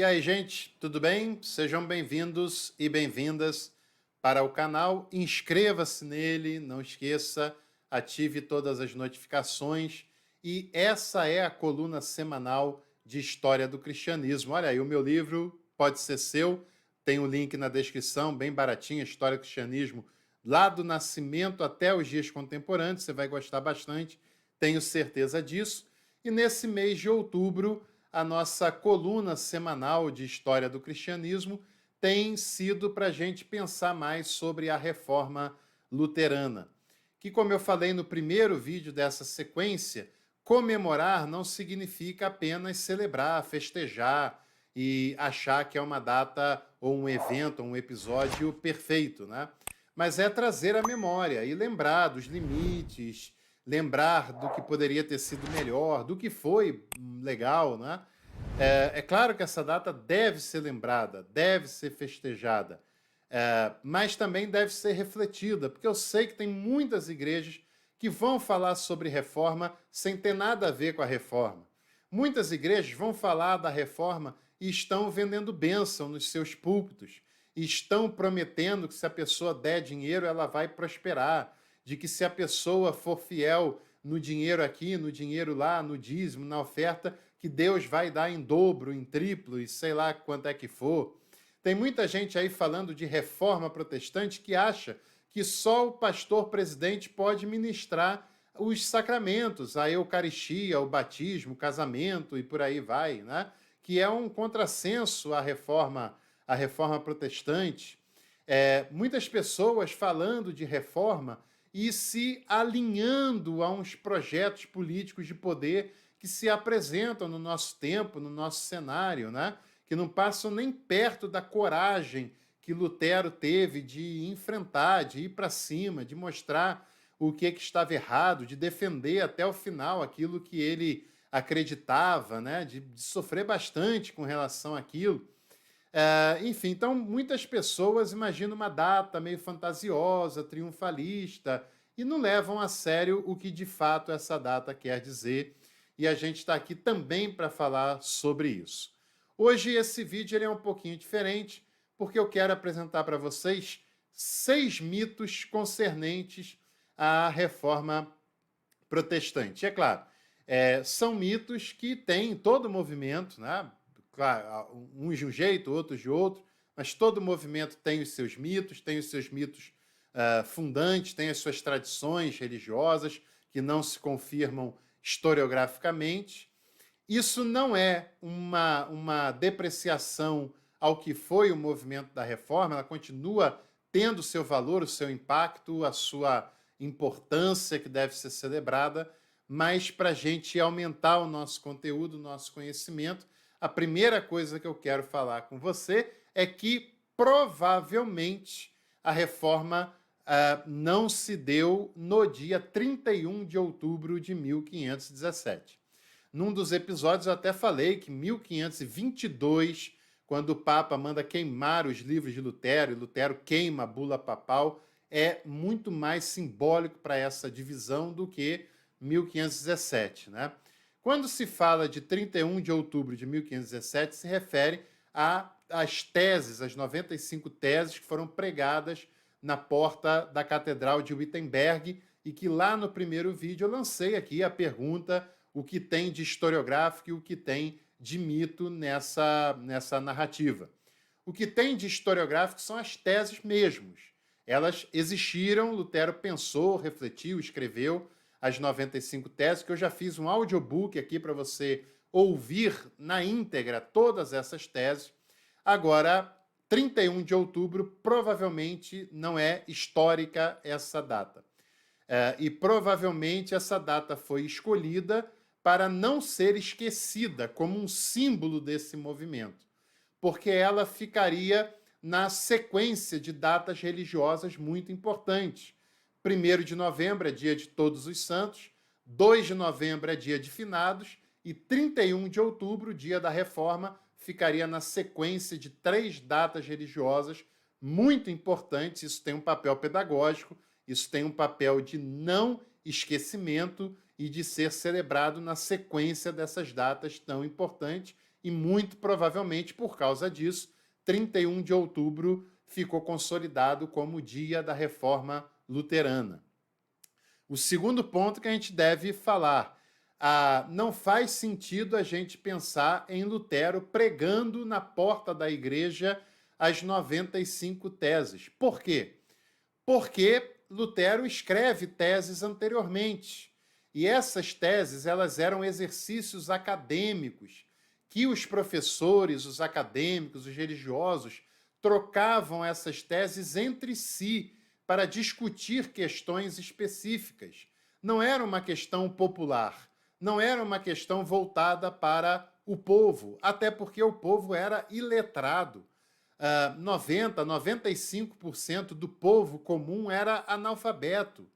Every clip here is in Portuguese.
E aí, gente, tudo bem? Sejam bem-vindos e bem-vindas para o canal. Inscreva-se nele, não esqueça, ative todas as notificações. E essa é a coluna semanal de História do Cristianismo. Olha aí, o meu livro pode ser seu, tem o link na descrição, bem baratinho, História do Cristianismo, lá do nascimento até os dias contemporâneos, você vai gostar bastante, tenho certeza disso. E nesse mês de outubro, a nossa coluna semanal de História do Cristianismo tem sido para a gente pensar mais sobre a reforma luterana. Que, como eu falei no primeiro vídeo dessa sequência, comemorar não significa apenas celebrar, festejar e achar que é uma data ou um evento, ou um episódio perfeito, né? Mas é trazer a memória e lembrar dos limites, lembrar do que poderia ter sido melhor, do que foi legal, né? É claro que essa data deve ser lembrada, deve ser festejada, mas também deve ser refletida, porque eu sei que tem muitas igrejas que vão falar sobre reforma sem ter nada a ver com a reforma. Muitas igrejas vão falar da reforma e estão vendendo bênção nos seus púlpitos, e estão prometendo que se a pessoa der dinheiro, ela vai prosperar, de que se a pessoa for fiel no dinheiro aqui, no dinheiro lá, no dízimo, na oferta, que Deus vai dar em dobro, em triplo e sei lá quanto é que for. Tem muita gente aí falando de reforma protestante que acha que só o pastor presidente pode ministrar os sacramentos, a Eucaristia, o batismo, o casamento e por aí vai, né? Que é um contrassenso à reforma protestante. Muitas pessoas falando de reforma e se alinhando a uns projetos políticos de poder que se apresentam no nosso tempo, no nosso cenário, né? Que não passam nem perto da coragem que Lutero teve de enfrentar, de ir para cima, de mostrar o que estava errado, de defender até o final aquilo que ele acreditava, né? De sofrer bastante com relação àquilo. Enfim, então muitas pessoas imaginam uma data meio fantasiosa, triunfalista, e não levam a sério o que de fato essa data quer dizer. E a gente está aqui também para falar sobre isso. Hoje esse vídeo ele é um pouquinho diferente, porque eu quero apresentar para vocês 6 mitos concernentes à reforma protestante. É claro, são mitos que têm todo o movimento, né? Claro, uns de um jeito, outros de outro, mas todo movimento tem os seus mitos, tem os seus mitos fundantes, tem as suas tradições religiosas que não se confirmam historiograficamente. Isso não é uma depreciação ao que foi o movimento da reforma, ela continua tendo o seu valor, o seu impacto, a sua importância que deve ser celebrada, mas para a gente aumentar o nosso conteúdo, o nosso conhecimento, a primeira coisa que eu quero falar com você é que provavelmente a reforma não se deu no dia 31 de outubro de 1517. Num dos episódios eu até falei que 1522, quando o Papa manda queimar os livros de Lutero, e Lutero queima a bula papal, é muito mais simbólico para essa divisão do que 1517, né? Quando se fala de 31 de outubro de 1517, se refere às teses, as 95 teses que foram pregadas na porta da Catedral de Wittenberg, e que lá no primeiro vídeo eu lancei aqui a pergunta: o que tem de historiográfico e o que tem de mito nessa narrativa. O que tem de historiográfico são as teses mesmos. Elas existiram, Lutero pensou, refletiu, escreveu as 95 teses, que eu já fiz um audiobook aqui para você ouvir na íntegra todas essas teses. Agora, 31 de outubro provavelmente não é histórica essa data. E provavelmente essa data foi escolhida para não ser esquecida como um símbolo desse movimento, porque ela ficaria na sequência de datas religiosas muito importantes. 1º de novembro é dia de Todos os Santos, 2 de novembro é dia de Finados, e 31 de outubro, dia da Reforma, ficaria na sequência de 3 datas religiosas muito importantes. Isso tem um papel pedagógico, isso tem um papel de não esquecimento e de ser celebrado na sequência dessas datas tão importantes, e muito provavelmente por causa disso, 31 de outubro ficou consolidado como o dia da Reforma Luterana. O segundo ponto que a gente deve falar, não faz sentido a gente pensar em Lutero pregando na porta da igreja as 95 teses. Por quê? Porque Lutero escreve teses anteriormente. E essas teses, elas eram exercícios acadêmicos que os professores, os acadêmicos, os religiosos trocavam essas teses entre si para discutir questões específicas. Não era uma questão popular, não era uma questão voltada para o povo, até porque o povo era iletrado. 95% do povo comum era analfabeto.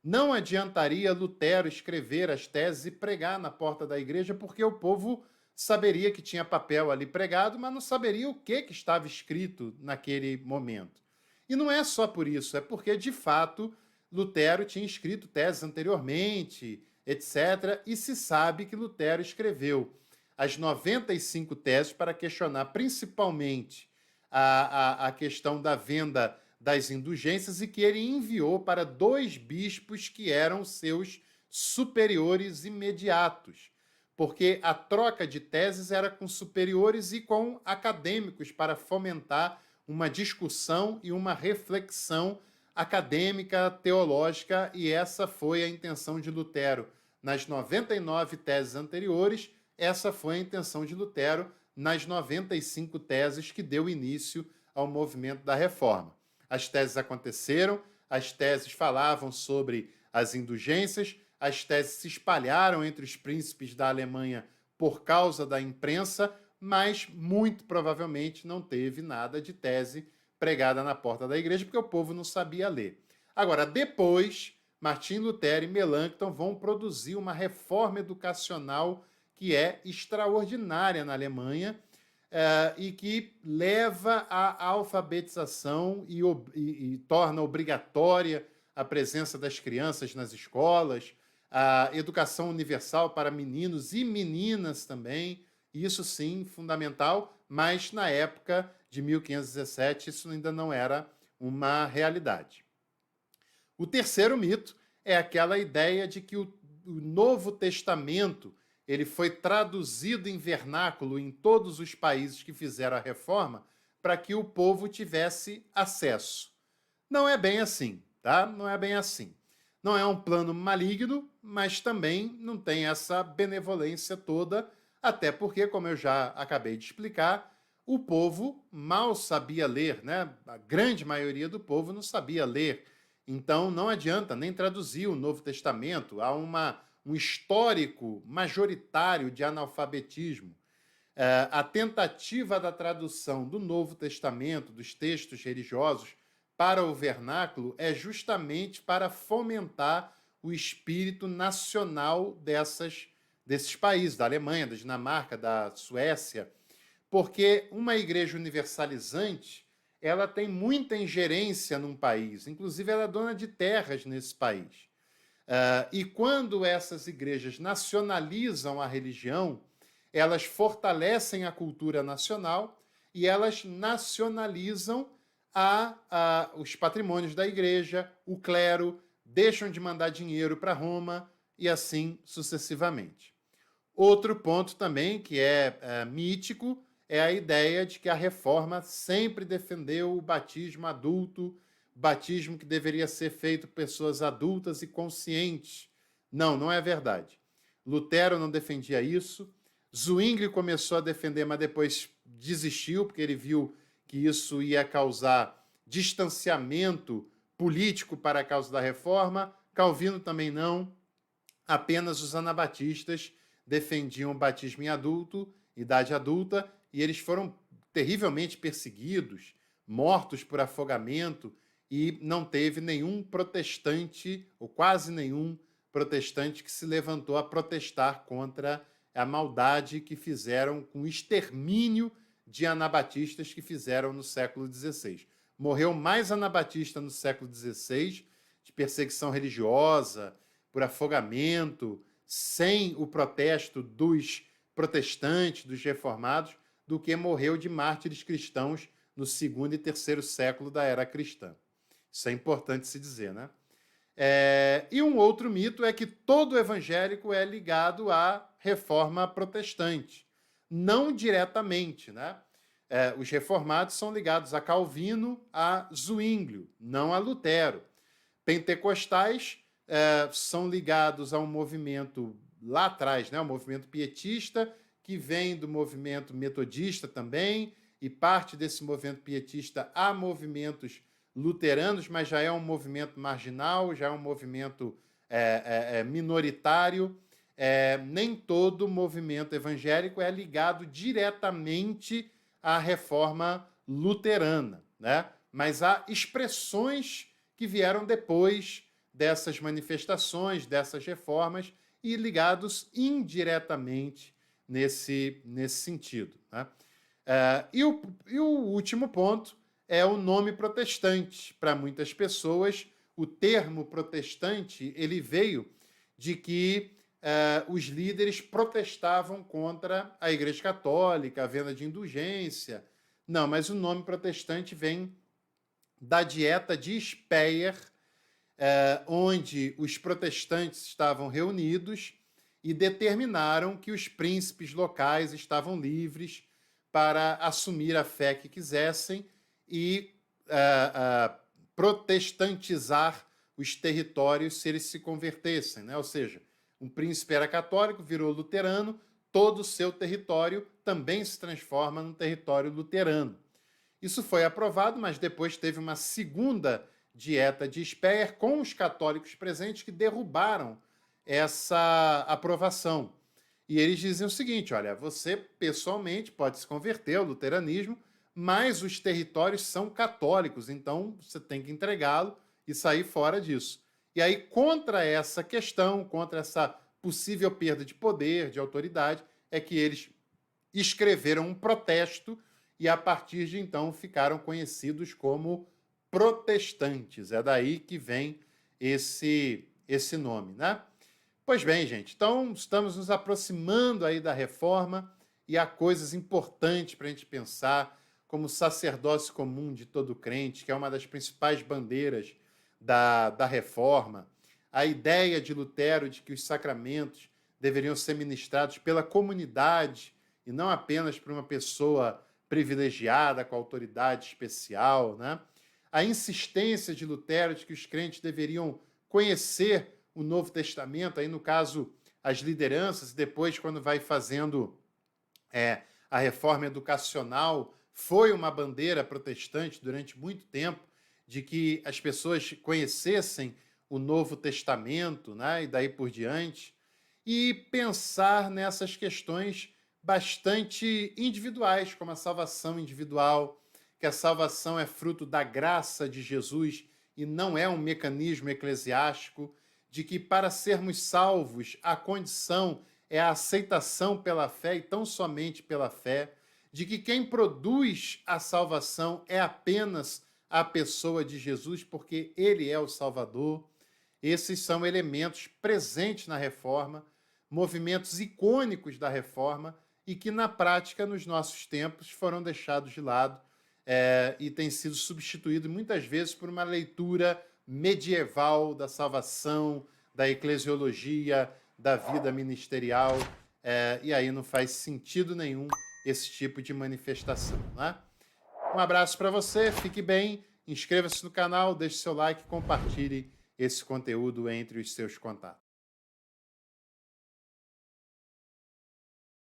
Não adiantaria Lutero escrever as teses e pregar na porta da igreja, porque o povo saberia que tinha papel ali pregado, mas não saberia o que estava escrito naquele momento. E não é só por isso, é porque, de fato, Lutero tinha escrito teses anteriormente, etc., e se sabe que Lutero escreveu as 95 teses para questionar principalmente a questão da venda das indulgências e que ele enviou para 2 bispos que eram seus superiores imediatos, porque a troca de teses era com superiores e com acadêmicos para fomentar uma discussão e uma reflexão acadêmica, teológica, e essa foi a intenção de Lutero nas 99 teses anteriores, essa foi a intenção de Lutero nas 95 teses que deu início ao movimento da Reforma. As teses aconteceram, as teses falavam sobre as indulgências, as teses se espalharam entre os príncipes da Alemanha por causa da imprensa, mas muito provavelmente não teve nada de tese pregada na porta da igreja, porque o povo não sabia ler. Agora, depois, Martim Lutero e Melanchthon vão produzir uma reforma educacional que é extraordinária na Alemanha, e que leva à alfabetização e torna obrigatória a presença das crianças nas escolas, a educação universal para meninos e meninas também, isso sim, fundamental, mas na época de 1517 isso ainda não era uma realidade. O terceiro mito é aquela ideia de que o Novo Testamento ele foi traduzido em vernáculo em todos os países que fizeram a reforma para que o povo tivesse acesso. Não é bem assim, tá? Não é bem assim. Não é um plano maligno, mas também não tem essa benevolência toda, até porque, como eu já acabei de explicar, o povo mal sabia ler, né? A grande maioria do povo não sabia ler. Então, não adianta nem traduzir o Novo Testamento. Há um histórico majoritário de analfabetismo. A tentativa da tradução do Novo Testamento, dos textos religiosos, para o vernáculo é justamente para fomentar o espírito nacional desses países, da Alemanha, da Dinamarca, da Suécia, porque uma igreja universalizante ela tem muita ingerência num país, inclusive ela é dona de terras nesse país. E quando essas igrejas nacionalizam a religião, elas fortalecem a cultura nacional e elas nacionalizam os patrimônios da igreja, o clero, deixam de mandar dinheiro para Roma e assim sucessivamente. Outro ponto também que é mítico é a ideia de que a reforma sempre defendeu o batismo adulto, batismo que deveria ser feito por pessoas adultas e conscientes. Não, não é verdade. Lutero não defendia isso. Zwingli começou a defender, mas depois desistiu, porque ele viu que isso ia causar distanciamento político para a causa da reforma. Calvino também não. Apenas os anabatistas defendiam o batismo em adulto, idade adulta, e eles foram terrivelmente perseguidos, mortos por afogamento, e não teve nenhum protestante, ou quase nenhum protestante, que se levantou a protestar contra a maldade que fizeram com o extermínio de anabatistas que fizeram no século XVI. Morreu mais anabatista no século XVI, de perseguição religiosa, por afogamento, sem o protesto dos protestante, dos reformados, do que morreu de mártires cristãos no segundo e terceiro século da era cristã. Isso é importante se dizer, né? E um outro mito é que todo evangélico é ligado à reforma protestante. Não diretamente, né? Os reformados são ligados a Calvino, a Zwinglio, não a Lutero. Pentecostais são ligados a um movimento lá atrás, né? Um movimento pietista, que vem do movimento metodista também, e parte desse movimento pietista há movimentos luteranos, mas já é um movimento marginal, já é um movimento minoritário. Nem todo movimento evangélico é ligado diretamente à reforma luterana, né? Mas há expressões que vieram depois dessas manifestações, dessas reformas, e ligados indiretamente nesse sentido, né? E o último ponto é o nome protestante. Para muitas pessoas, o termo protestante ele veio de que os líderes protestavam contra a Igreja Católica, a venda de indulgência. Não, mas o nome protestante vem da Dieta de Speyer, onde os protestantes estavam reunidos e determinaram que os príncipes locais estavam livres para assumir a fé que quisessem e protestantizar os territórios se eles se convertessem, né? Ou seja, um príncipe era católico, virou luterano, todo o seu território também se transforma num território luterano. Isso foi aprovado, mas depois teve uma segunda Dieta de Speyer com os católicos presentes que derrubaram essa aprovação. E eles dizem o seguinte: olha, você pessoalmente pode se converter ao luteranismo, mas os territórios são católicos, então você tem que entregá-lo e sair fora disso. E aí, contra essa questão, contra essa possível perda de poder, de autoridade, é que eles escreveram um protesto e, a partir de então, ficaram conhecidos como protestantes. É daí que vem esse nome, né? Pois bem, gente, então estamos nos aproximando aí da reforma e há coisas importantes para a gente pensar, como o sacerdócio comum de todo crente, que é uma das principais bandeiras da reforma, a ideia de Lutero de que os sacramentos deveriam ser ministrados pela comunidade e não apenas por uma pessoa privilegiada, com autoridade especial, né? A insistência de Lutero de que os crentes deveriam conhecer o Novo Testamento, aí no caso as lideranças, depois quando vai fazendo a reforma educacional, foi uma bandeira protestante durante muito tempo, de que as pessoas conhecessem o Novo Testamento, né, e daí por diante, e pensar nessas questões bastante individuais, como a salvação individual, que a salvação é fruto da graça de Jesus e não é um mecanismo eclesiástico, de que para sermos salvos a condição é a aceitação pela fé e tão somente pela fé, de que quem produz a salvação é apenas a pessoa de Jesus, porque ele é o Salvador. Esses são elementos presentes na reforma, movimentos icônicos da reforma e que na prática, nos nossos tempos, foram deixados de lado e têm sido substituídos muitas vezes por uma leitura medieval da salvação, da eclesiologia, da vida ministerial, e aí não faz sentido nenhum esse tipo de manifestação, né? Um abraço para você, fique bem, inscreva-se no canal, deixe seu like, compartilhe esse conteúdo entre os seus contatos.